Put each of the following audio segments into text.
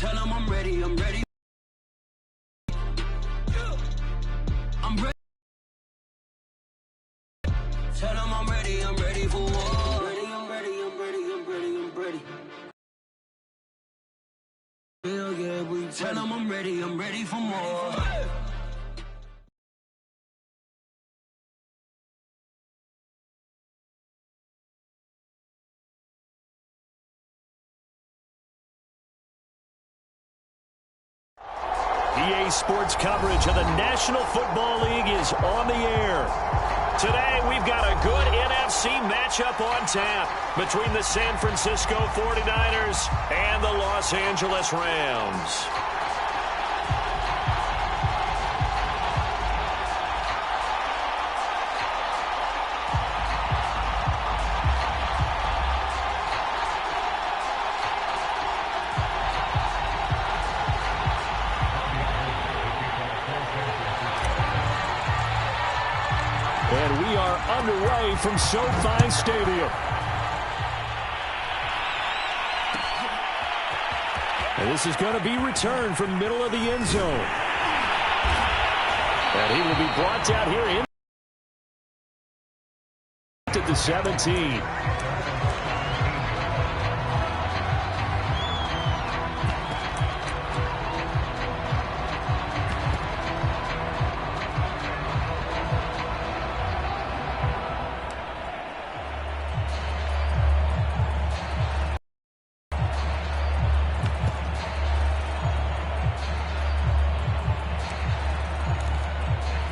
Tell them I'm ready, I'm ready. I'm ready. Tell them I'm ready for war. I'm ready. Hell yeah, we tell them I'm ready for more. EA Sports coverage of the National Football League is on the air. Today, we've got a good NFC matchup on tap between the San Francisco 49ers and the Los Angeles Rams. And we are underway from SoFi Stadium. And this is going to be returned from middle of the end zone. And he will be brought down here in at the 17.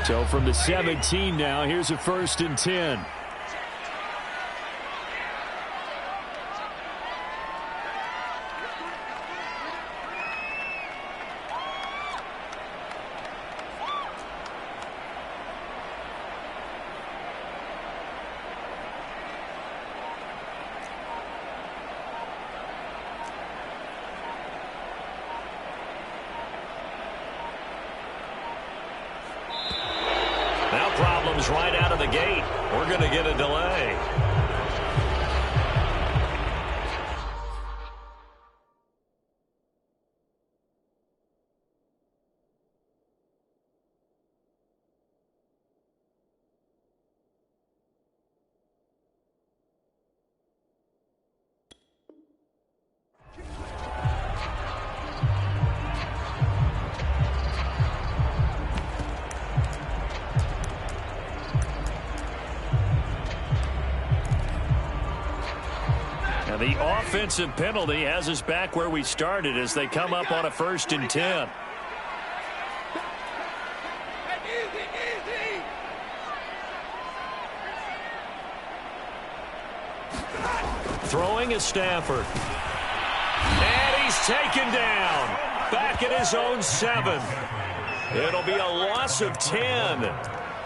So from the 17 now, here's a 1st and 10. Now problems right out of the gate. We're going to get a delay. The offensive penalty has us back where we started as they come up on a 1st and 10. Throwing is Stafford. And he's taken down. Back at his own 7. It'll be a loss of 10.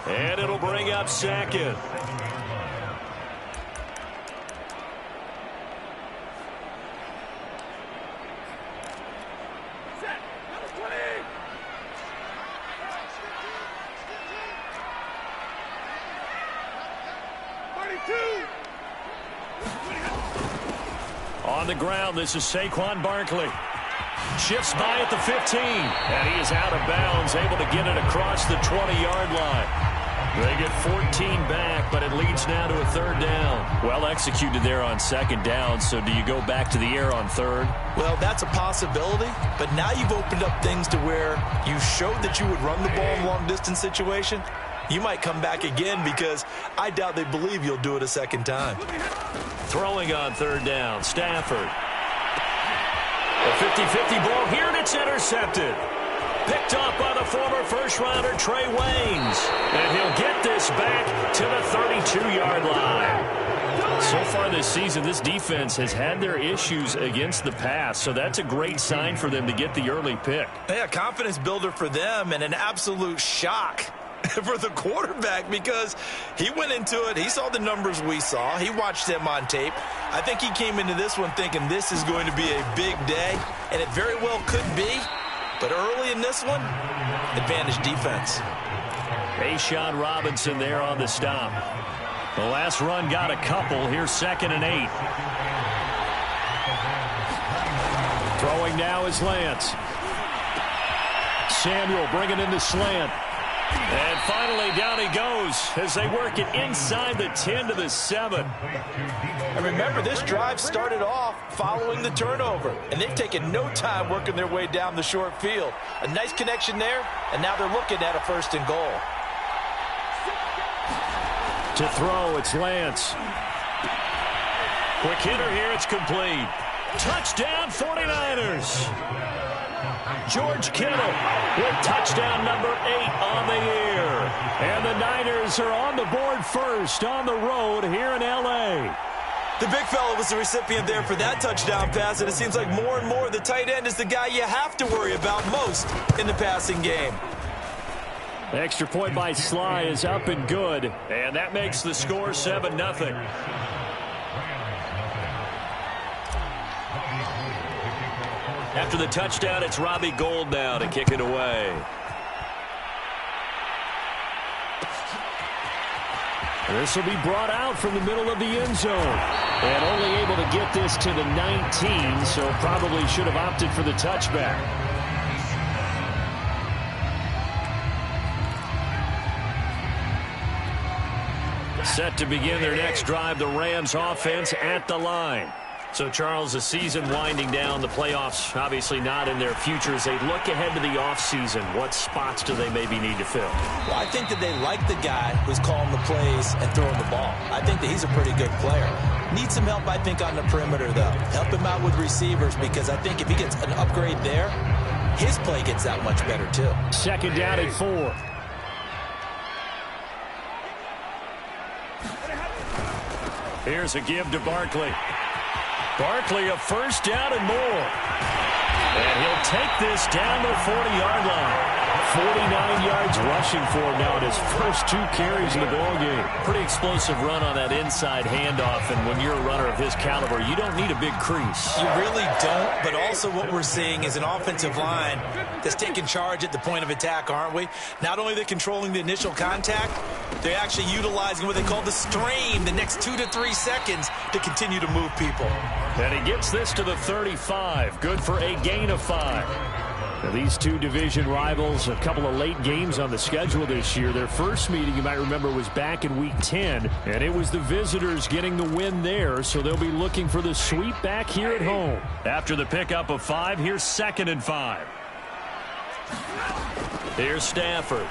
And it'll bring up 2nd. On the ground, this is Saquon Barkley. Shifts by at the 15. And he is out of bounds, able to get it across the 20-yard line. They get 14 back, but it leads now to a 3rd down. Well executed there on 2nd down, so do you go back to the air on 3rd? Well, that's a possibility, but now you've opened up things to where you showed that you would run the ball in a long-distance situation. You might come back again because I doubt they believe you'll do it a 2nd time. Throwing on 3rd down, Stafford. A 50-50 ball here, and it's intercepted. Picked up by the former first-rounder Trey Waynes. And he'll get this back to the 32-yard line. So far this season, this defense has had their issues against the pass, so that's a great sign for them to get the early pick. Yeah, confidence builder for them and an absolute shock for the quarterback because he went into it. He saw the numbers we saw. He watched them on tape. I think he came into this one thinking this is going to be a big day, and it very well could be. But early in this one, advantage defense. A'Shawn Robinson there on the stop. The last run got a couple. Here's 2nd and 8. Throwing now is Lance. Samuel bringing in the slant. And finally, down he goes as they work it inside the 10 to the 7. And remember, this drive started off following the turnover, and they've taken no time working their way down the short field. A nice connection there, and now they're looking at a 1st and goal. To throw, it's Lance. Quick hitter here, it's complete. Touchdown, 49ers. George Kittle with touchdown number 8 on the year. And the Niners are on the board first on the road here in L.A. The big fella was the recipient there for that touchdown pass, and it seems like more and more the tight end is the guy you have to worry about most in the passing game. Extra point by Sly is up and good, and that makes the score 7-0. After the touchdown, it's Robbie Gould now to kick it away. This will be brought out from the middle of the end zone. And only able to get this to the 19, so probably should have opted for the touchback. Set to begin their next drive, the Rams offense at the line. So, Charles, the season winding down, the playoffs obviously not in their future. As they look ahead to the offseason, what spots do they maybe need to fill? Well, I think that they like the guy who's calling the plays and throwing the ball. I think that he's a pretty good player. Needs some help, I think, on the perimeter, though. Help him out with receivers, because I think if he gets an upgrade there, his play gets that much better, too. 2nd down and 4. Here's a give to Barkley. Barkley, a 1st down and more. And he'll take this down to the 40-yard line. 49 yards rushing for him now in his first 2 carries in the ballgame. Pretty explosive run on that inside handoff, and when you're a runner of his caliber, you don't need a big crease. You really don't, but also what we're seeing is an offensive line that's taking charge at the point of attack, aren't we? Not only are they controlling the initial contact, they're actually utilizing what they call the strain, the next 2 to 3 seconds, to continue to move people. And he gets this to the 35. Good for a gain of 5. Now, these two division rivals, a couple of late games on the schedule this year. Their first meeting, you might remember, was back in Week 10, and it was the visitors getting the win there, so they'll be looking for the sweep back here at home. After the pickup of 5, here's 2nd and 5. Here's Stafford.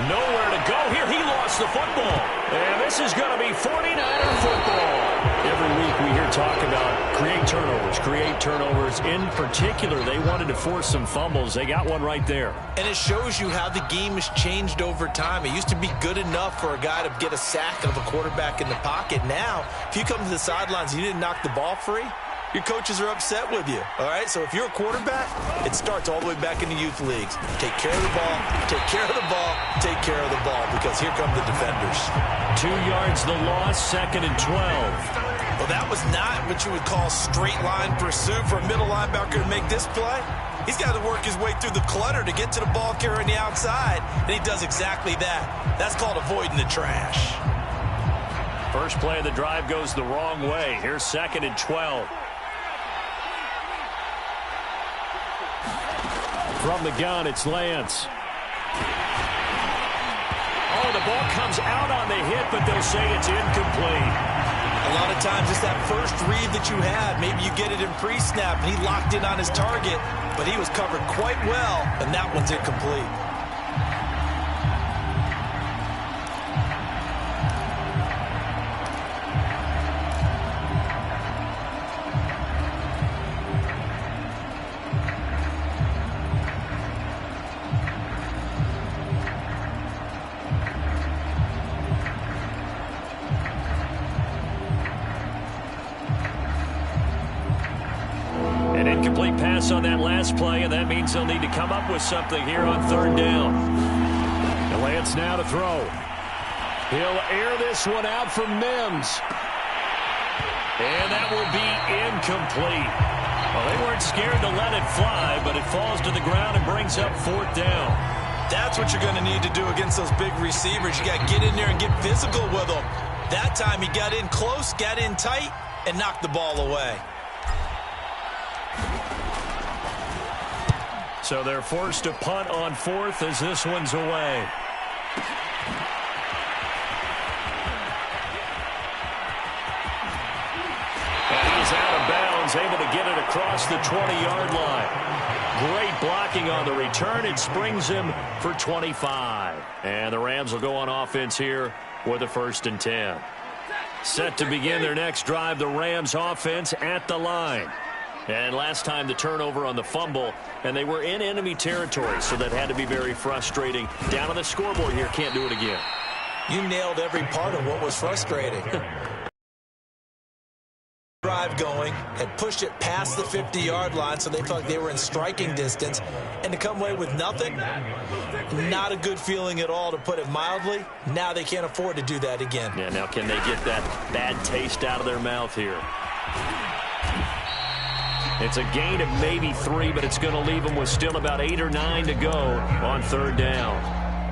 Nowhere to go here. He lost the football. And this is going to be 49er football. Every week we hear talk about create turnovers. In particular, they wanted to force some fumbles. They got one right there. And it shows you how the game has changed over time. It used to be good enough for a guy to get a sack of a quarterback in the pocket. Now, if you come to the sidelines and you didn't knock the ball free, your coaches are upset with you, all right? So if you're a quarterback, it starts all the way back in the youth leagues. Take care of the ball, take care of the ball, take care of the ball, because here come the defenders. 2 yards the loss, 2nd and 12. Well, that was not what you would call straight line pursuit for a middle linebacker to make this play. He's got to work his way through the clutter to get to the ball carrier on the outside, and he does exactly that. That's called avoiding the trash. First play of the drive goes the wrong way. Here's 2nd and 12. From the gun, it's Lance. Oh, the ball comes out on the hit, but they'll say it's incomplete. A lot of times it's that first read that you had. Maybe you get it in pre-snap, and he locked in on his target, but he was covered quite well, and that one's incomplete. On that last play, and that means they'll need to come up with something here on 3rd down. And Lance now to throw. He'll air this one out from Mims. And that will be incomplete. Well, they weren't scared to let it fly, but it falls to the ground and brings up 4th down. That's what you're going to need to do against those big receivers. You got to get in there and get physical with them. That time he got in close, got in tight, and knocked the ball away. So they're forced to punt on fourth as this one's away. And he's out of bounds, able to get it across the 20-yard line. Great blocking on the return. It springs him for 25. And the Rams will go on offense here with a 1st and 10. Set to begin their next drive, the Rams offense at the line. And last time the turnover on the fumble, and they were in enemy territory, so that had to be very frustrating. Down on the scoreboard here, can't do it again. You nailed every part of what was frustrating. Drive going, had pushed it past the 50-yard line, so they felt like they were in striking distance, and to come away with nothing, not a good feeling at all, to put it mildly. Now they can't afford to do that again. Yeah, now can they get that bad taste out of their mouth here? It's a gain of maybe 3, but it's going to leave them with still about 8 or 9 to go on 3rd down.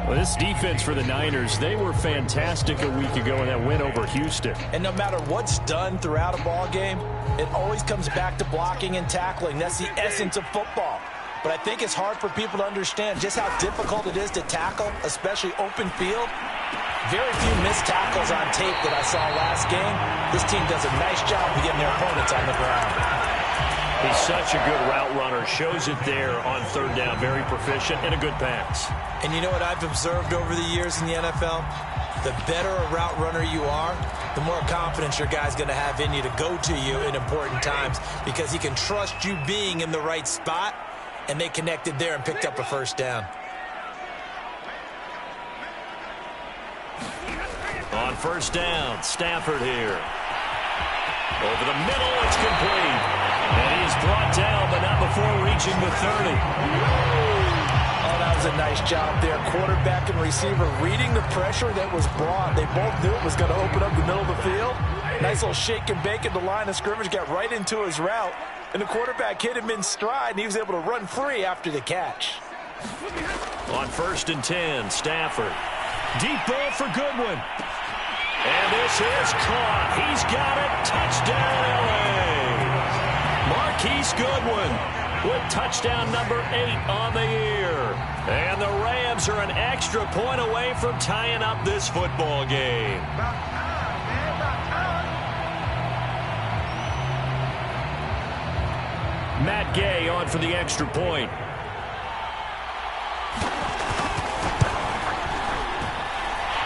Well, this defense for the Niners, they were fantastic a week ago in that win over Houston. And no matter what's done throughout a ball game, it always comes back to blocking and tackling. That's the essence of football. But I think it's hard for people to understand just how difficult it is to tackle, especially open field. Very few missed tackles on tape that I saw last game. This team does a nice job of getting their opponents on the ground. He's such a good route runner. Shows it there on 3rd down. Very proficient and a good pass. And you know what I've observed over the years in the NFL? The better a route runner you are, the more confidence your guy's going to have in you to go to you in important times, because he can trust you being in the right spot, and they connected there and picked up a 1st down. On 1st down, Stafford here. Over the middle, it's complete. And he's brought down, but not before reaching the 30. Oh, that was a nice job there. Quarterback and receiver reading the pressure that was brought. They both knew it was going to open up the middle of the field. Nice little shake and bake at the line of scrimmage, got right into his route. And the quarterback hit him in stride, and he was able to run free after the catch. On 1st and 10, Stafford. Deep ball for Goodwin. And this is caught. He's got it. Touchdown, L.A. Marquise Goodwin with touchdown number 8 on the year. And the Rams are an extra point away from tying up this football game. Matt Gay on for the extra point.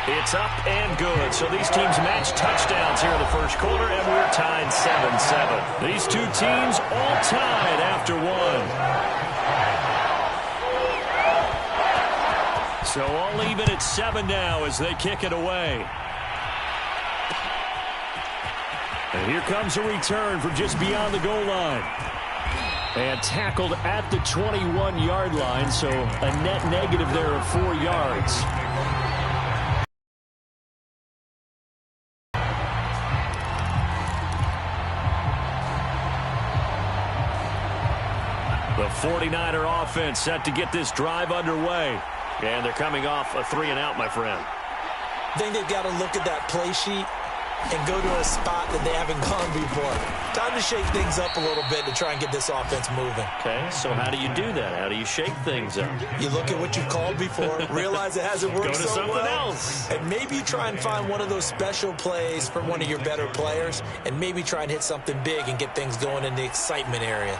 It's up and good. So these teams match touchdowns here in the first quarter, and we're tied 7-7. These two teams all tied after one. So all even at 7 now as they kick it away. And here comes a return from just beyond the goal line. And tackled at the 21-yard line, so a net negative there of 4 yards. The 49er offense set to get this drive underway. And they're coming off a 3-and-out, my friend. I think they've got to look at that play sheet and go to a spot that they haven't gone before. Time to shake things up a little bit to try and get this offense moving. Okay, so how do you do that? How do you shake things up? You look at what you've called before, realize it hasn't worked Go to so something well, else. and maybe you try and find one of those special plays from one of your better players, and maybe try and hit something big and get things going in the excitement area.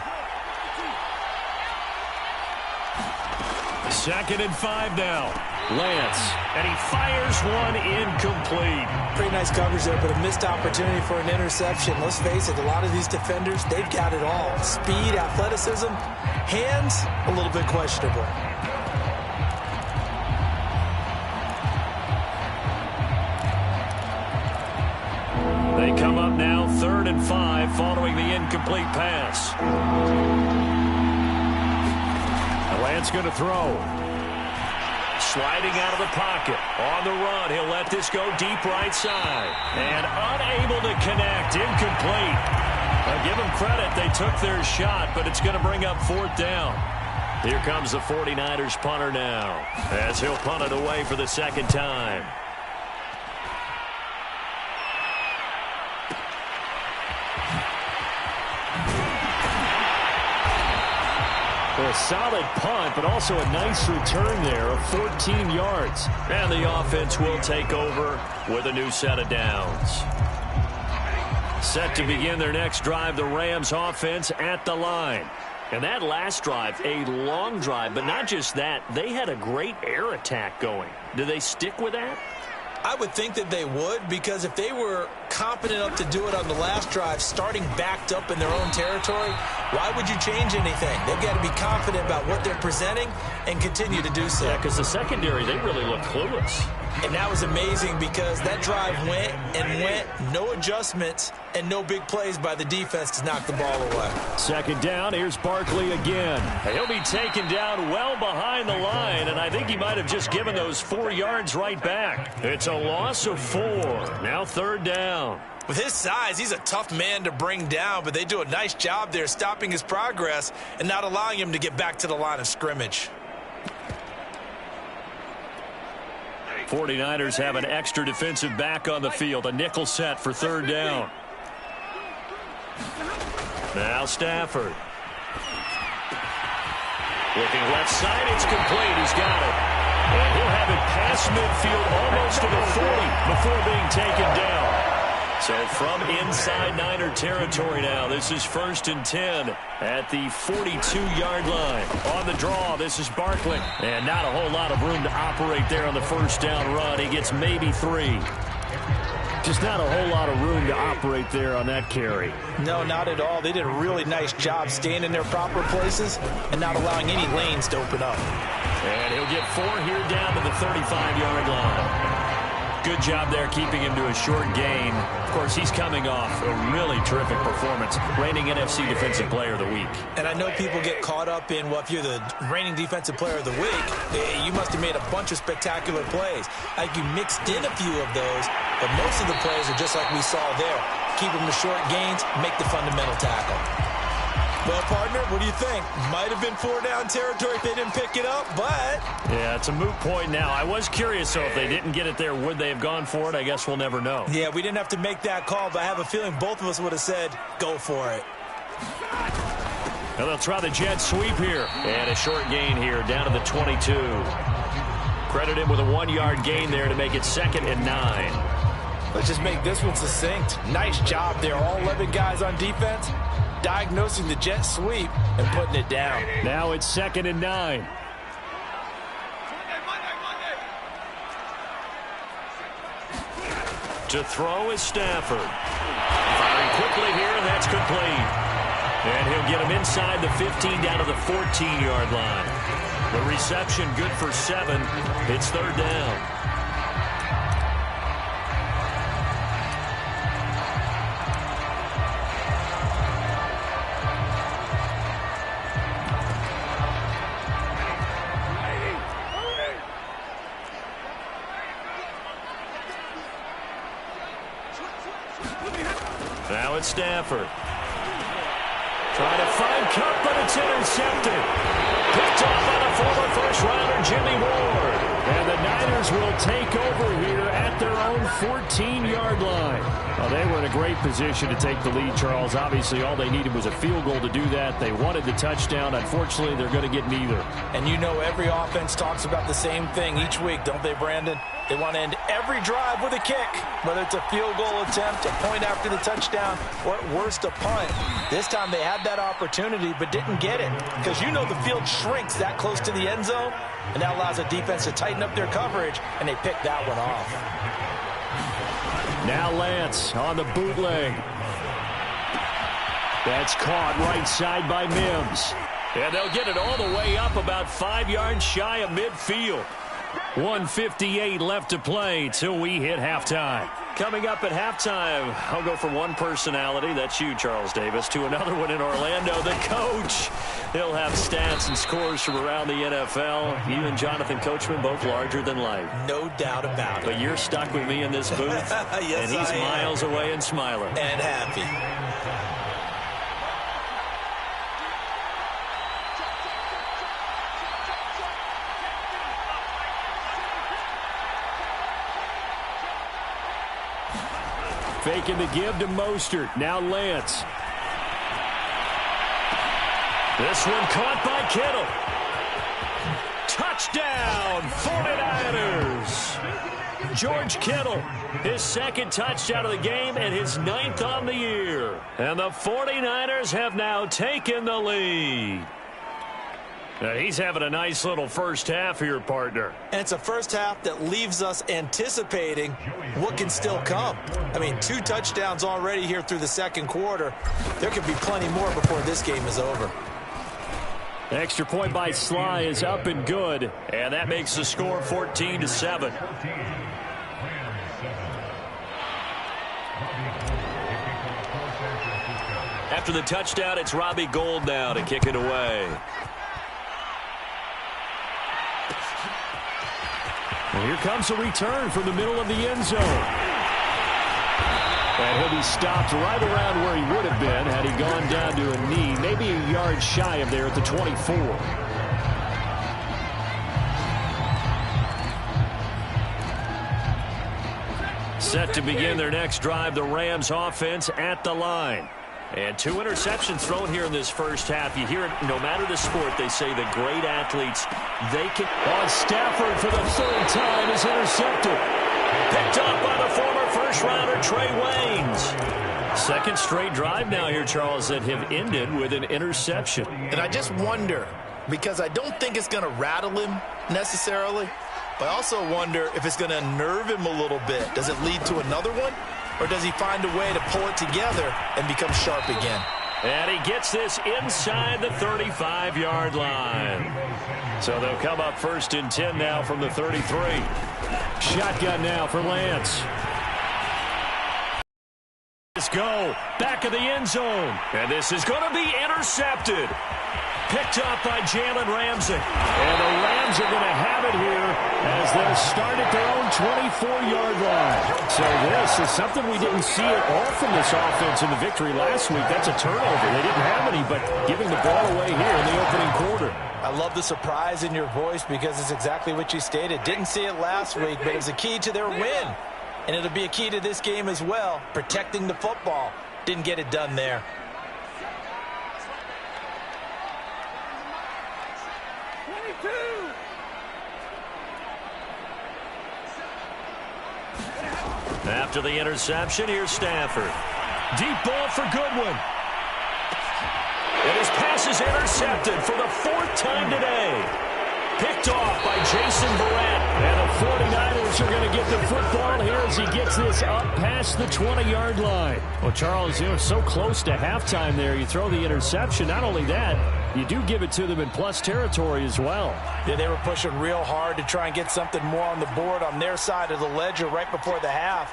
2nd and 5 now. Lance, and he fires one incomplete. Pretty nice coverage there, but a missed opportunity for an interception. Let's face it, a lot of these defenders, they've got it all. Speed, athleticism, hands, a little bit questionable. They come up now 3rd and 5 following the incomplete pass. Lance going to throw. Sliding out of the pocket. On the run. He'll let this go deep right side. And unable to connect. Incomplete. I'll give them credit. They took their shot, but it's going to bring up 4th down. Here comes the 49ers punter now, as he'll punt it away for the 2nd time. A solid punt, but also a nice return there of 14 yards. And the offense will take over with a new set of downs. Set to begin their next drive, the Rams offense at the line. And that last drive, a long drive, but not just that. They had a great air attack going. Do they stick with that? I would think that they would, because if they were competent enough to do it on the last drive, starting backed up in their own territory, why would you change anything? They've got to be confident about what they're presenting and continue to do so. Yeah, because the secondary, they really look clueless. And that was amazing because that drive went and went, no adjustments and no big plays by the defense to knock the ball away. Second down, here's Barkley again. He'll be taken down well behind the line, and I think he might have just given those 4 yards right back. It's a loss of 4. Now third down. With his size, he's a tough man to bring down, but they do a nice job there stopping his progress and not allowing him to get back to the line of scrimmage. 49ers have an extra defensive back on the field. A nickel set for third down. Now Stafford. Looking left side, it's complete. He's got it. And he'll have it past midfield almost to the 40 before being taken down. So from inside Niner territory now, this is 1st and 10 at the 42-yard line. On the draw, this is Barkley. And not a whole lot of room to operate there on the first down run. He gets maybe 3. Just not a whole lot of room to operate there on that carry. No, not at all. They did a really nice job staying in their proper places and not allowing any lanes to open up. And he'll get 4 here down to the 35-yard line. Good job there keeping him to a short gain. Of course, he's coming off a really terrific performance, reigning NFC Defensive Player of the Week. And I know people get caught up in, well, if you're the reigning Defensive Player of the Week, you must have made a bunch of spectacular plays. I think you mixed in a few of those, but most of the plays are just like we saw there. Keep them to short gains, make the fundamental tackle. Well, partner, what do you think? Might have been 4 down territory if they didn't pick it up, but... Yeah, it's a moot point now. I was curious, so if they didn't get it there, would they have gone for it? I guess we'll never know. Yeah, we didn't have to make that call, but I have a feeling both of us would have said, go for it. Now they'll try the jet sweep here. And a short gain here, down to the 22. Credit him with a 1-yard gain there to make it 2nd and 9. Let's just make this one succinct. Nice job there. All 11 guys on defense diagnosing the jet sweep and putting it down. Now it's 2nd and 9. To throw is Stafford. Firing quickly here, and that's complete. And he'll get him inside the 15 down to the 14-yard line. The reception good for 7. It's third down. Now it's Stafford. Trying to find Cup, but it's intercepted. Picked off by the former first-rounder Jimmy Ward. And the Niners will take over here at their own 14-yard line. Well, they were in a great position to take the lead, Charles. Obviously, all they needed was a field goal to do that. They wanted the touchdown. Unfortunately, they're going to get neither. And you know every offense talks about the same thing each week, don't they, Brandon? They want to end every drive with a kick, whether it's a field goal attempt, a point after the touchdown, or at worst, a punt. This time they had that opportunity but didn't get it because you know the field shrinks that close to the end zone, and that allows the defense to tighten up their coverage, and they picked that one off. Now Lance on the bootleg. That's caught right side by Mims. And they'll get it all the way up about 5 yards shy of midfield. 1:58 left to play till we hit halftime. Coming up at halftime, I'll go from one personality, that's you, Charles Davis, to another one in Orlando, the coach. He'll have stats and scores from around the NFL. You and Jonathan Coachman, both larger than life. No doubt about it. But you're stuck with me in this booth, yes, and he's miles away and smiling. And happy. Faking the give to Mostert. Now Lance. This one caught by Kittle. Touchdown, 49ers. George Kittle, his second touchdown of the game and his 9th on the year. And the 49ers have now taken the lead. Now he's having a nice little first half here, partner. And it's a first half that leaves us anticipating what can still come. I mean, 2 touchdowns already here through the second quarter. There could be plenty more before this game is over. Extra point by Sly is up and good, and that makes the score 14-7. After the touchdown, it's Robbie Gould now to kick it away. And here comes a return from the middle of the end zone. And he'll be stopped right around where he would have been had he gone down to a knee, maybe a yard shy of there at the 24. Set to begin their next drive, the Rams offense at the line. And 2 interceptions thrown here in this first half. You hear it no matter the sport, they say the great athletes, they can... On Stafford for the 3rd time is intercepted. Picked up by the former first-rounder Trey Waynes. Second straight drive now here, Charles, that have ended with an interception. And I just wonder, because I don't think it's going to rattle him necessarily, but I also wonder if it's going to unnerve him a little bit. Does it lead to another one? Or does he find a way to pull it together and become sharp again? And he gets this inside the 35-yard line. So they'll come up 1st and 10 now from the 33. Shotgun now for Lance. Let's go. Back of the end zone. And this is going to be intercepted. Picked up by Jalen Ramsey. And the Rams are going to have it here as they'll start at their own 24-yard line. So this is something we didn't see at all from this offense in the victory last week. That's a turnover. They didn't have any, but giving the ball away here in the opening quarter. I love the surprise in your voice because it's exactly what you stated. Didn't see it last week, but it was a key to their win. And it'll be a key to this game as well, protecting the football. Didn't get it done there. After the interception, here's Stafford. Deep ball for Goodwin. And his pass is intercepted for the 4th time today. Picked off by Jason Verrett. And the 49ers are going to get the football here as he gets this up past the 20-yard line. Well, Charles, so close to halftime there. You throw the interception. Not only that, you do give it to them in plus territory as well. Yeah, they were pushing real hard to try and get something more on the board on their side of the ledger right before the half.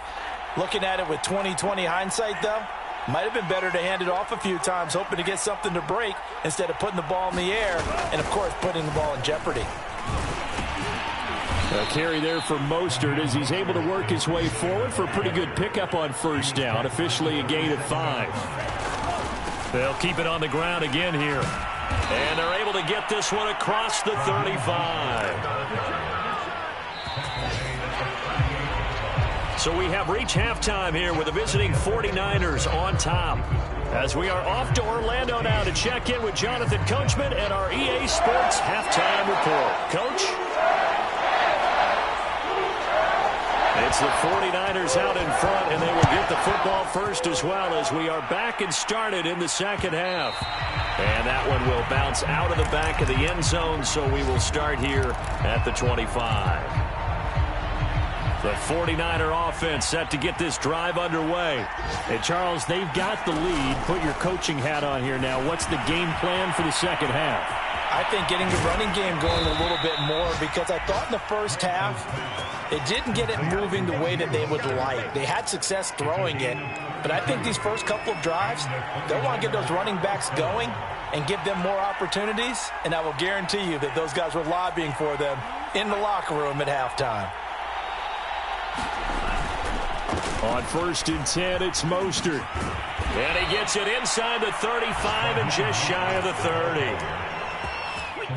Looking at it with 20/20 hindsight, though, might have been better to hand it off a few times, hoping to get something to break instead of putting the ball in the air and, of course, putting the ball in jeopardy. A carry there for Mostert as he's able to work his way forward for a pretty good pickup on 1st down. Officially a gain of 5. They'll keep it on the ground again here. And they're able to get this one across the 35. So we have reached halftime here with the visiting 49ers on top. As we are off to Orlando now to check in with Jonathan Coachman and our EA Sports halftime report. Coach? It's the 49ers out in front, and they will get the football first as well as we are back and started in the second half. And that one will bounce out of the back of the end zone, so we will start here at the 25. The 49er offense set to get this drive underway. And, Charles, they've got the lead. Put your coaching hat on here now. What's the game plan for the second half? I think getting the running game going a little bit more because I thought in the first half they didn't get it moving the way that they would like. They had success throwing it, but I think these first couple of drives, they'll want to get those running backs going and give them more opportunities, and I will guarantee you that those guys were lobbying for them in the locker room at halftime. On 1st and 10, it's Mostert. And he gets it inside the 35 and just shy of the 30.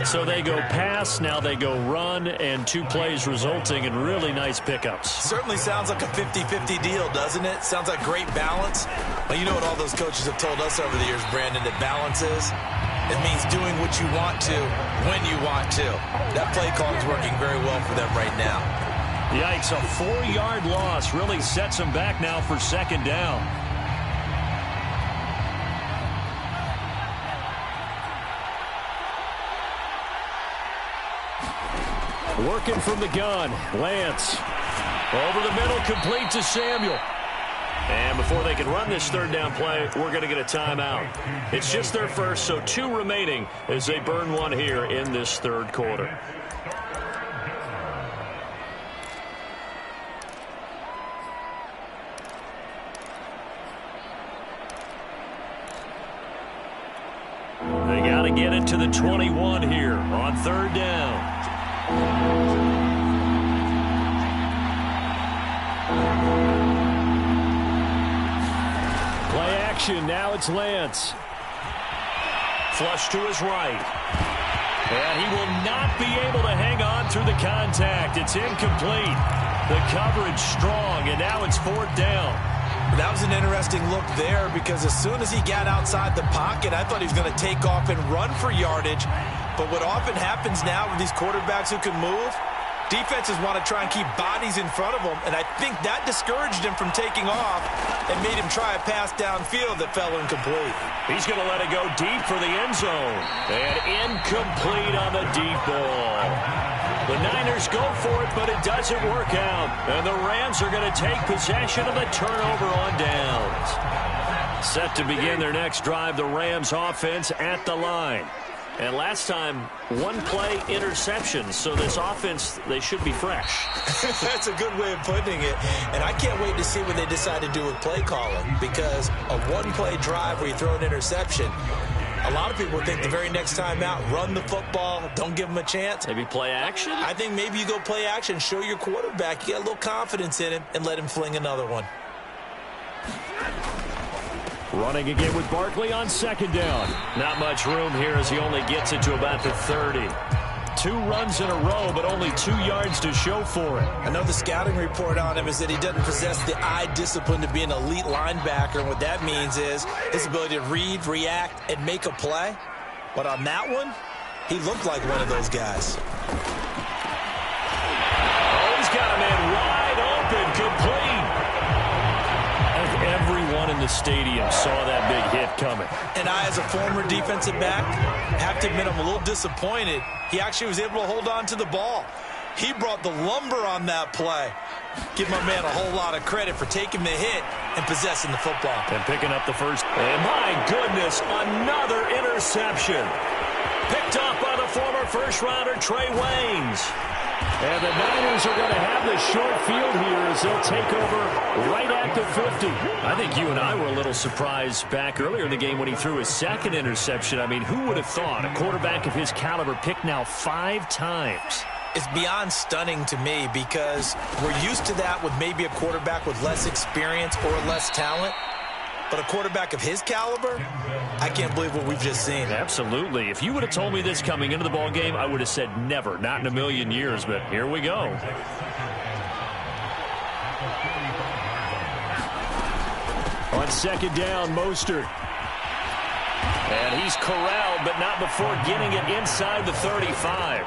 So they go pass, now they go run, and 2 plays resulting in really nice pickups. Certainly sounds like a 50-50 deal, doesn't it? Sounds like great balance. Well, you know what all those coaches have told us over the years, Brandon, that balance is? It means doing what you want to when you want to. That play call is working very well for them right now. Yikes, a 4-yard loss really sets them back now for second down. Working from the gun, Lance. Over the middle, complete to Samuel. And before they can run this third down play, we're going to get a timeout. It's just their first, so 2 remaining as they burn one here in this third quarter. They got to get it to the 21 here on third down. Play action. Now it's Lance. Flush to his right. And he will not be able to hang on through the contact. It's incomplete. The coverage strong, and now it's fourth down. That was an interesting look there because as soon as he got outside the pocket, I thought he was going to take off and run for yardage. But what often happens now with these quarterbacks who can move, defenses want to try and keep bodies in front of them, and I think that discouraged him from taking off and made him try a pass downfield that fell incomplete. He's going to let it go deep for the end zone. And incomplete on the deep ball. The Niners go for it, but it doesn't work out. And the Rams are going to take possession of the turnover on downs. Set to begin their next drive, the Rams offense at the line. And last time, 1-play interception. So this offense, they should be fresh. That's a good way of putting it. And I can't wait to see what they decide to do with play calling. Because a 1-play drive where you throw an interception, a lot of people think the very next time out, run the football, don't give them a chance. Maybe play action? I think maybe you go play action, show your quarterback, you got a little confidence in him, and let him fling another one. Running again with Barkley on second down. Not much room here as he only gets it to about the 30. 2 runs in a row, but only 2 yards to show for it. I know the scouting report on him is that he doesn't possess the eye discipline to be an elite linebacker, and what that means is his ability to read, react, and make a play. But on that one, he looked like one of those guys. Oh, he's got a man wide open, complete. Everyone in the stadium saw that big hit coming. And I, as a former defensive back, have to admit I'm a little disappointed. He actually was able to hold on to the ball. He brought the lumber on that play. Give my man a whole lot of credit for taking the hit and possessing the football. And picking up the first. And my goodness, another interception. Picked up by the former first-rounder Trey Waynes. And the Niners are going to have the short field here as they'll take over right at the 50. I think you and I were a little surprised back earlier in the game when he threw his second interception. I mean, who would have thought a quarterback of his caliber picked now 5 times? It's beyond stunning to me because we're used to that with maybe a quarterback with less experience or less talent. But a quarterback of his caliber, I can't believe what we've just seen. Absolutely. If you would have told me this coming into the ball game, I would have said never, not in a million years, but here we go. On second down, Mostert. And he's corralled, but not before getting it inside the 35.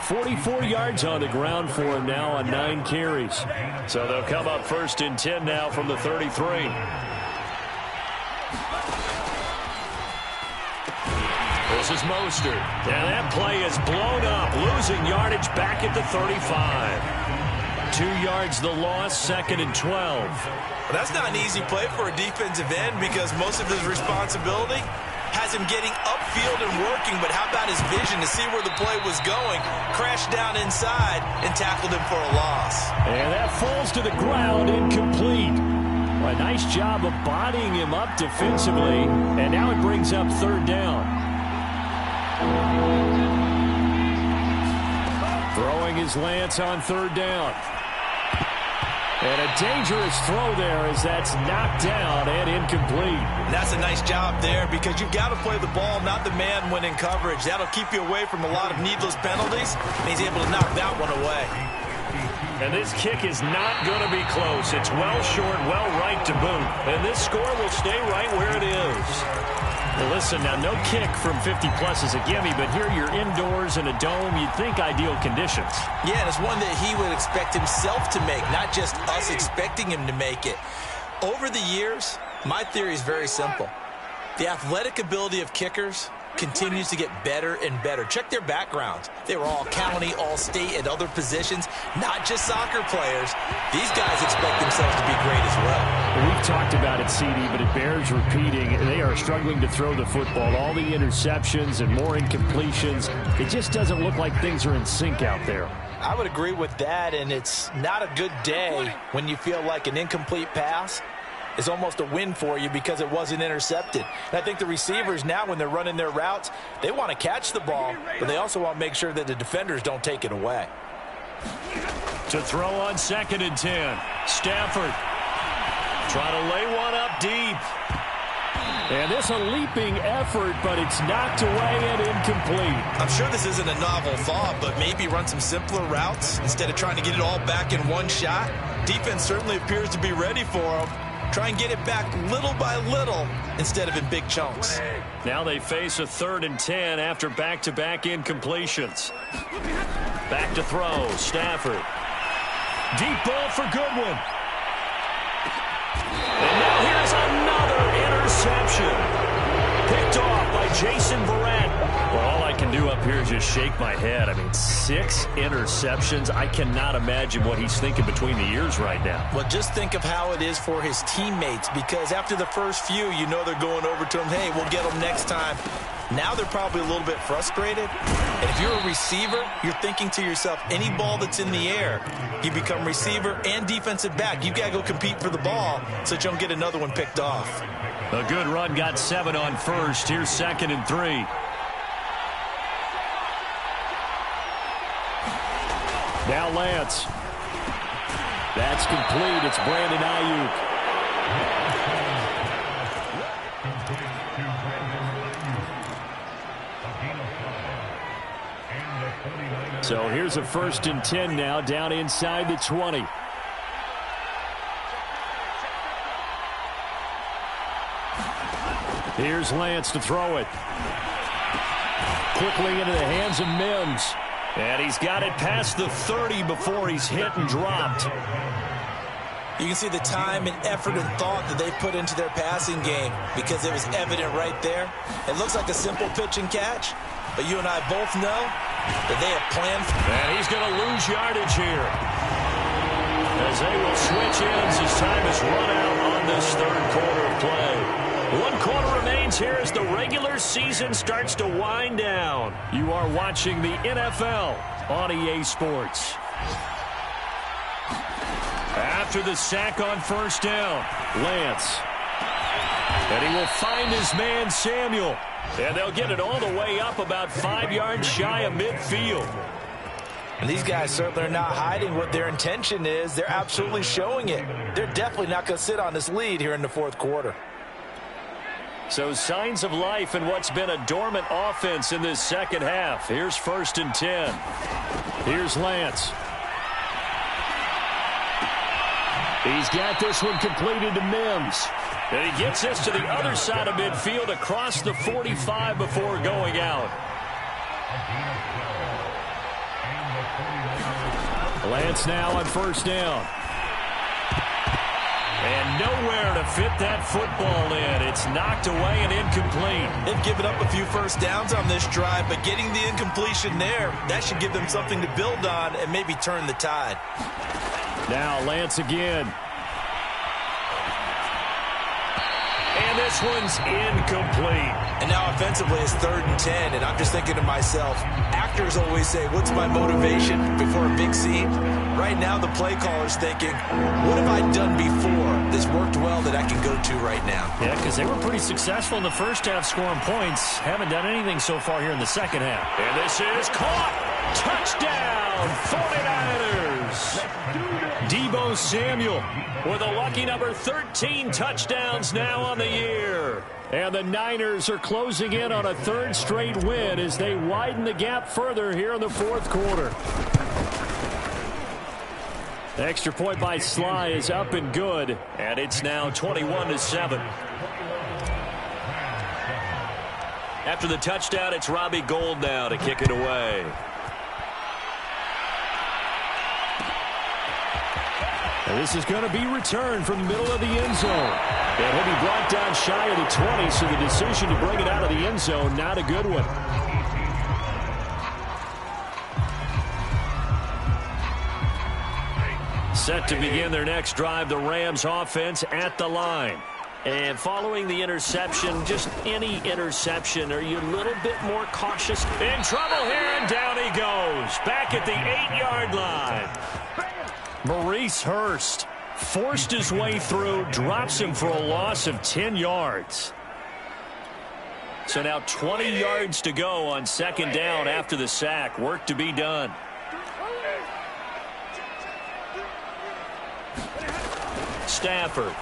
44 yards on the ground for him now on 9 carries. So they'll come up first and 10 now from the 33. This is Mostert. And that play is blown up, losing yardage back at the 35. 2 yards the loss, second and 12. Well, that's not an easy play for a defensive end because most of his responsibility has him getting upfield and working, but how about his vision to see where the play was going, crashed down inside, and tackled him for a loss. And that falls to the ground, incomplete. A nice job of bodying him up defensively, and now it brings up third down. Throwing is Lance on third down. And a dangerous throw there as that's knocked down and incomplete. That's a nice job there because you've got to play the ball, not the man when in coverage. That'll keep you away from a lot of needless penalties, and he's able to knock that one away. And this kick is not going to be close. It's well short, well right to boot. And this score will stay right where it is. Well, listen, now no kick from 50-plus is a gimme, but here you're indoors in a dome. You'd think ideal conditions. Yeah, and it's one that he would expect himself to make, not just us expecting him to make it. Over the years, my theory is very simple. The athletic ability of kickers continues to get better and better. Check their backgrounds. They were all county, all state at other positions, not just soccer players. These guys expect themselves to be great as well. We've talked about it, CD, but it bears repeating. They are struggling to throw the football. All the interceptions and more incompletions. It just doesn't look like things are in sync out there. I would agree with that, and it's not a good day when you feel like an incomplete pass is almost a win for you because it wasn't intercepted. And I think the receivers now, when they're running their routes, they want to catch the ball, but they also want to make sure that the defenders don't take it away. To throw on 2nd and 10. Stafford trying to lay one up deep. And this a leaping effort, but it's knocked away and incomplete. I'm sure this isn't a novel thought, but maybe run some simpler routes instead of trying to get it all back in one shot. Defense certainly appears to be ready for them. Try and get it back little by little instead of in big chunks. Now they face a 3rd and 10 after back-to-back incompletions. Back to throw. Stafford. Deep ball for Goodwin. And now here's another interception. Picked off by Jason Verrett. Well, all I can do up here is just shake my head. I mean, 6 interceptions. I cannot imagine what he's thinking between the ears right now. Well, just think of how it is for his teammates, because after the first few, you know they're going over to him, hey, we'll get them next time. Now they're probably a little bit frustrated. And if you're a receiver, you're thinking to yourself, any ball that's in the air, you become receiver and defensive back. You've got to go compete for the ball so that you don't get another one picked off. A good run, got 7 on first. Here's 2nd and 3. Now Lance. That's complete. It's Brandon Ayuk. So here's a 1st and 10 now, down inside the 20. Here's Lance to throw it. Quickly into the hands of Mims. And he's got it past the 30 before he's hit and dropped. You can see the time and effort and thought that they put into their passing game because it was evident right there. It looks like a simple pitch and catch, but you and I both know that they have planned. And he's going to lose yardage here as they will switch ends as time is run out on this 3rd quarter of play. 1 quarter remains here as the regular season starts to wind down. You are watching the NFL on EA Sports. After the sack on 1st down, Lance. And he will find his man Samuel. And they'll get it all the way up about 5 yards shy of midfield. And these guys certainly are not hiding what their intention is. They're absolutely showing it. They're definitely not going to sit on this lead here in the 4th quarter. So signs of life in what's been a dormant offense in this 2nd half. Here's 1st and 10. Here's Lance. He's got this one completed to Mims. And he gets this to the other side of midfield across the 45 before going out. Lance now on 1st down. And nowhere to fit that football in. It's knocked away and incomplete. They've given up a few 1st downs on this drive, but getting the incompletion there, that should give them something to build on and maybe turn the tide. Now Lance again. And this one's incomplete. And now offensively it's 3rd and 10, and I'm just thinking to myself, actors always say, what's my motivation before a big scene? Right now the play caller's thinking, what have I done before that's worked well that I can go to right now? Yeah, because they were pretty successful in the 1st half scoring points. Haven't done anything so far here in the 2nd half. And this is caught. Touchdown, 49ers. Deebo Samuel with a lucky number 13 touchdowns now on the year. And the Niners are closing in on a 3rd straight win as they widen the gap further here in the 4th quarter. The extra point by Sly is up and good, and it's now 21-7. After the touchdown, it's Robbie Gould now to kick it away. And this is going to be returned from the middle of the end zone. And he'll be brought down shy of the 20, so the decision to bring it out of the end zone, not a good one. Set to begin their next drive, the Rams offense at the line. And following the interception, just any interception, are you a little bit more cautious? In trouble here, and down he goes. Back at the 8-yard line. Maurice Hurst forced his way through, drops him for a loss of 10 yards. So now 20 yards to go on second down after the sack. Work to be done. Stafford.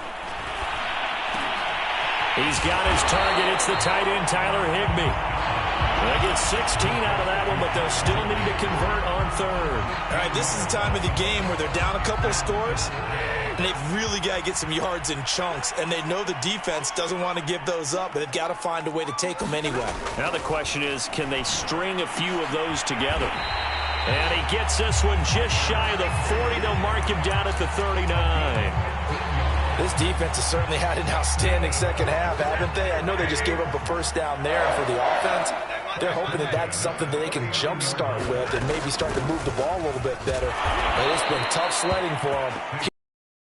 He's got his target. It's the tight end, Tyler Higbee. They get 16 out of that one, but they'll still need to convert on third. All right, this is the time of the game where they're down a couple of scores, and they've really got to get some yards in chunks, and they know the defense doesn't want to give those up, but they've got to find a way to take them anyway. Now the question is, can they string a few of those together? And he gets this one just shy of the 40. They'll mark him down at the 39. This defense has certainly had an outstanding second half, haven't they? I know they just gave up a first down there for the offense. They're hoping that that's something that they can jumpstart with and maybe start to move the ball a little bit better. But it's been tough sledding for them.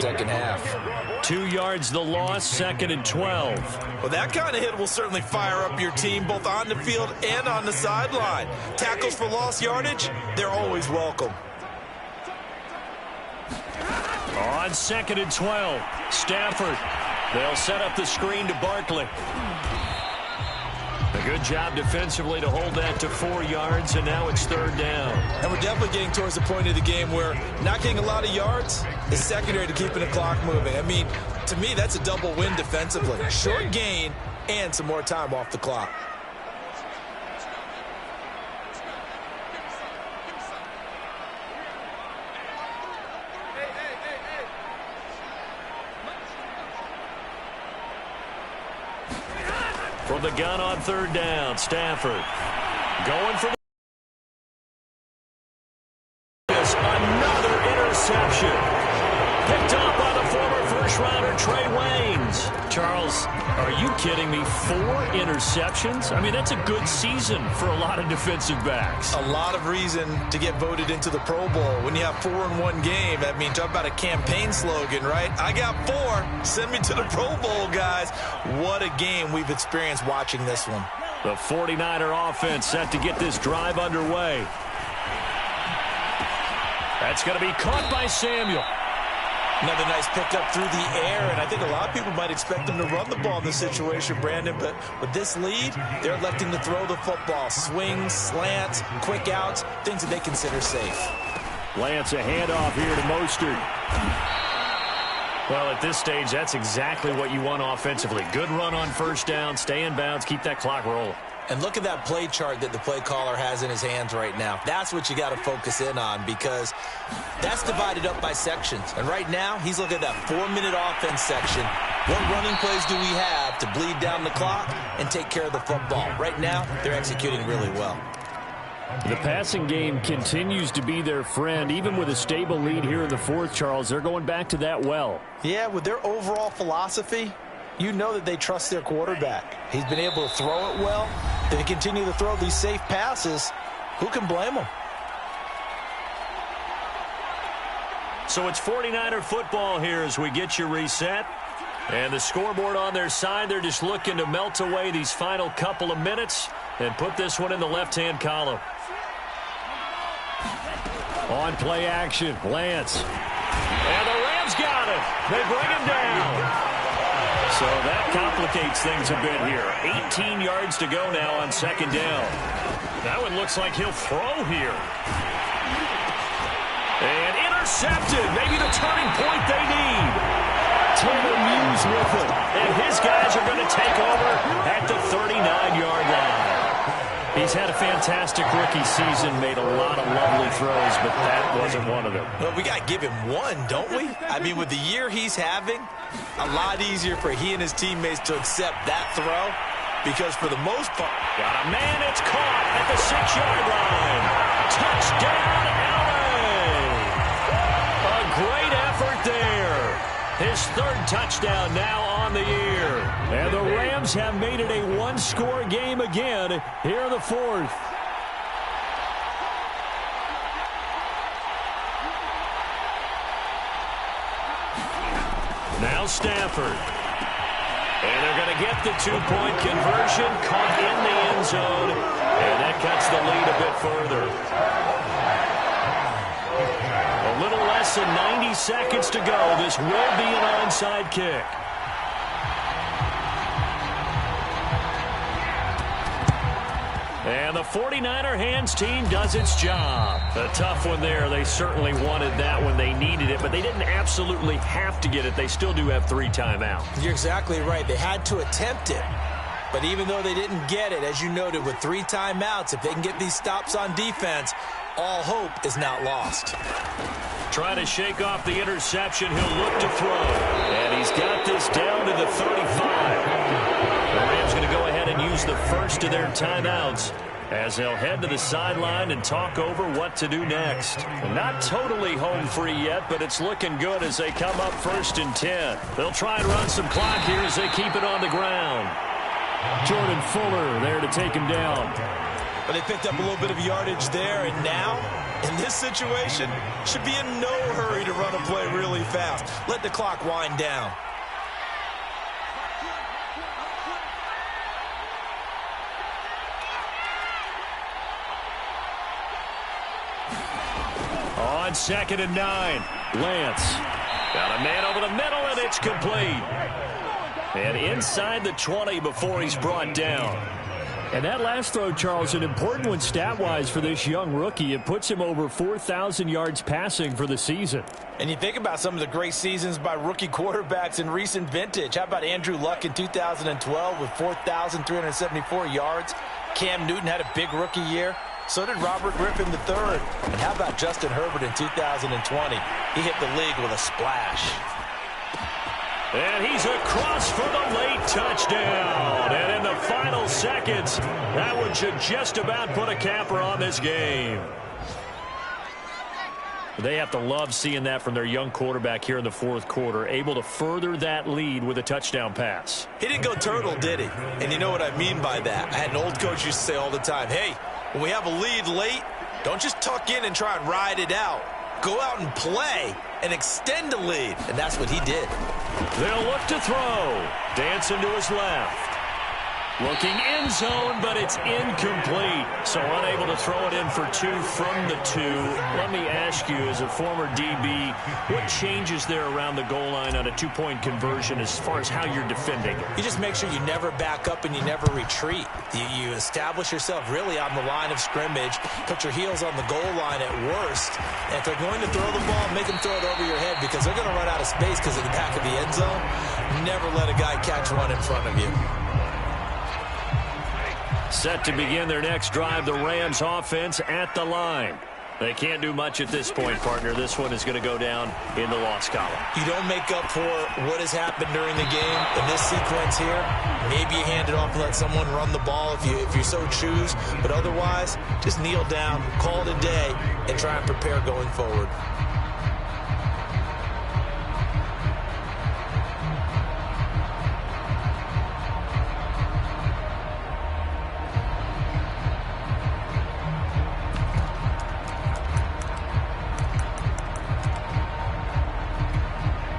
Second half. 2 yards the loss, 2nd and 12. Well, that kind of hit will certainly fire up your team both on the field and on the sideline. Tackles for lost yardage, they're always welcome. On 2nd and 12, Stafford. They'll set up the screen to Barkley. A good job defensively to hold that to 4 yards, and now it's third down. And we're definitely getting towards the point of the game where not getting a lot of yards is secondary to keeping the clock moving. I mean, to me, that's a double win defensively. Short gain and some more time off the clock. From the gun on third down, Stafford going for this. Another interception. Picked up by the former first-rounder Trey Waynes. Charles, are you kidding me? 4 interceptions? I mean, that's a good season for a lot of defensive backs. A lot of reason to get voted into the Pro Bowl when you have 4 in one game. I mean, talk about a campaign slogan, right? I got 4. Send me to the Pro Bowl, guys. What a game we've experienced watching this one. The 49er offense set to get this drive underway. That's going to be caught by Samuel. Another nice pickup through the air, and I think a lot of people might expect them to run the ball in this situation, Brandon, but with this lead, they're electing to throw the football. Swings, slants, quick outs, things that they consider safe. Lance, a handoff here to Mostert. Well, at this stage, that's exactly what you want offensively. Good run on first down, stay in bounds, keep that clock rolling. And look at that play chart that the play caller has in his hands right now. That's what you got to focus in on because that's divided up by sections. And right now, he's looking at that 4-minute offense section. What running plays do we have to bleed down the clock and take care of the football? Right now, they're executing really well. The passing game continues to be their friend. Even with a stable lead here in the fourth, Charles, they're going back to that well. Yeah, with their overall philosophy, you know that they trust their quarterback. He's been able to throw it well. They continue to throw these safe passes. Who can blame them? So it's 49er football here as we get you reset. And the scoreboard on their side, they're just looking to melt away these final couple of minutes and put this one in the left-hand column. On play action, Lance. And the Rams got it. They bring him down. So that complicates things a bit here. 18 yards to go now on second down. That one looks like he'll throw here. And intercepted. Maybe the turning point they need. Taylor Muse with it. And his guys are going to take over at the 39-yard line. He's had a fantastic rookie season, made a lot of lovely throws, but that wasn't one of them. Well, we got to give him one, don't we? I mean, with the year he's having, a lot easier for he and his teammates to accept that throw because for the most part... Got a man, it's caught at the 6-yard line. Touchdown, LA! A great effort there. His 3rd touchdown now on the year. And the Rams have made it a one-score game again here in the 4th. Now Stafford. And they're going to get the 2-point conversion, caught in the end zone, and that cuts the lead a bit further. A little less than 90 seconds to go. This will be an onside kick. And the 49er hands team does its job. A tough one there. They certainly wanted that when they needed it, but they didn't absolutely have to get it. They still do have 3 timeouts. You're exactly right. They had to attempt it. But even though they didn't get it, as you noted, with 3 timeouts, if they can get these stops on defense, all hope is not lost. Trying to shake off the interception. He'll look to throw. And he's got this down to the 35. The Rams going to go ahead and use the first of their timeouts as they'll head to the sideline and talk over what to do next. Not totally home free yet, but it's looking good as they come up 1st and 10. They'll try and run some clock here as they keep it on the ground. Jordan Fuller there to take him down. But they picked up a little bit of yardage there, and now, in this situation, should be in no hurry to run a play really fast. Let the clock wind down. On 2nd and 9, Lance. Got a man over the middle, and it's complete. And inside the 20 before he's brought down. And that last throw, Charles, an important one stat-wise for this young rookie. It puts him over 4,000 yards passing for the season. And you think about some of the great seasons by rookie quarterbacks in recent vintage. How about Andrew Luck in 2012 with 4,374 yards? Cam Newton had a big rookie year. So did Robert Griffin III. And how about Justin Herbert in 2020? He hit the league with a splash. And he's across for the late touchdown. And in the final seconds, that one should just about put a capper on this game. They have to love seeing that from their young quarterback here in the 4th quarter, able to further that lead with a touchdown pass. He didn't go turtle, did he? And you know what I mean by that. I had an old coach used to say all the time, hey, when we have a lead late, don't just tuck in and try and ride it out. Go out and play and extend the lead. And that's what he did. They'll look to throw. Dancing to his left. Looking end zone, but it's incomplete. So unable to throw it in for 2 from the 2. Let me ask you, as a former DB, what changes there around the goal line on a 2-point conversion as far as how you're defending it? You just make sure you never back up and you never retreat. You establish yourself really on the line of scrimmage, put your heels on the goal line at worst. And if they're going to throw the ball, make them throw it over your head because they're going to run out of space because of the back of the end zone. Never let a guy catch one in front of you. Set to begin their next drive, the Rams offense at the line. They can't do much at this point, partner. This one is going to go down in the loss column. You don't make up for what has happened during the game in this sequence here. Maybe you hand it off and let someone run the ball if you so choose. But otherwise, just kneel down, call it a day, and try and prepare going forward.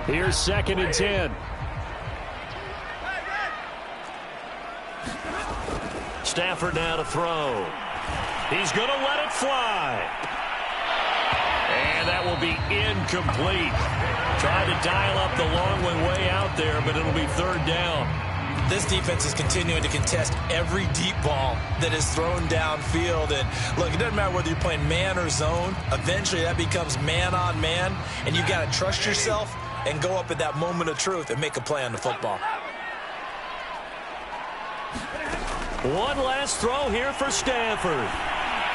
Here's 2nd and 10. Stafford now to throw. He's going to let it fly. And that will be incomplete. Tried to dial up the long one way out there, but it'll be 3rd down. This defense is continuing to contest every deep ball that is thrown downfield. And look, it doesn't matter whether you're playing man or zone. Eventually that becomes man on man, and you've got to trust yourself and go up at that moment of truth and make a play on the football. One last throw here for Stafford.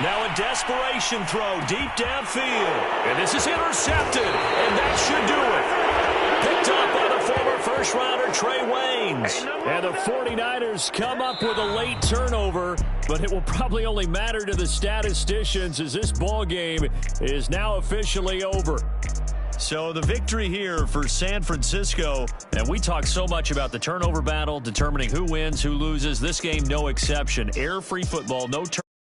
Now a desperation throw deep downfield. And this is intercepted, and that should do it. Picked up by the former first-rounder Trey Waynes. And the 49ers come up with a late turnover, but it will probably only matter to the statisticians as this ball game is now officially over. So the victory here for San Francisco, and we talk so much about the turnover battle, determining who wins, who loses. This game, no exception. Error-free football, no turnover.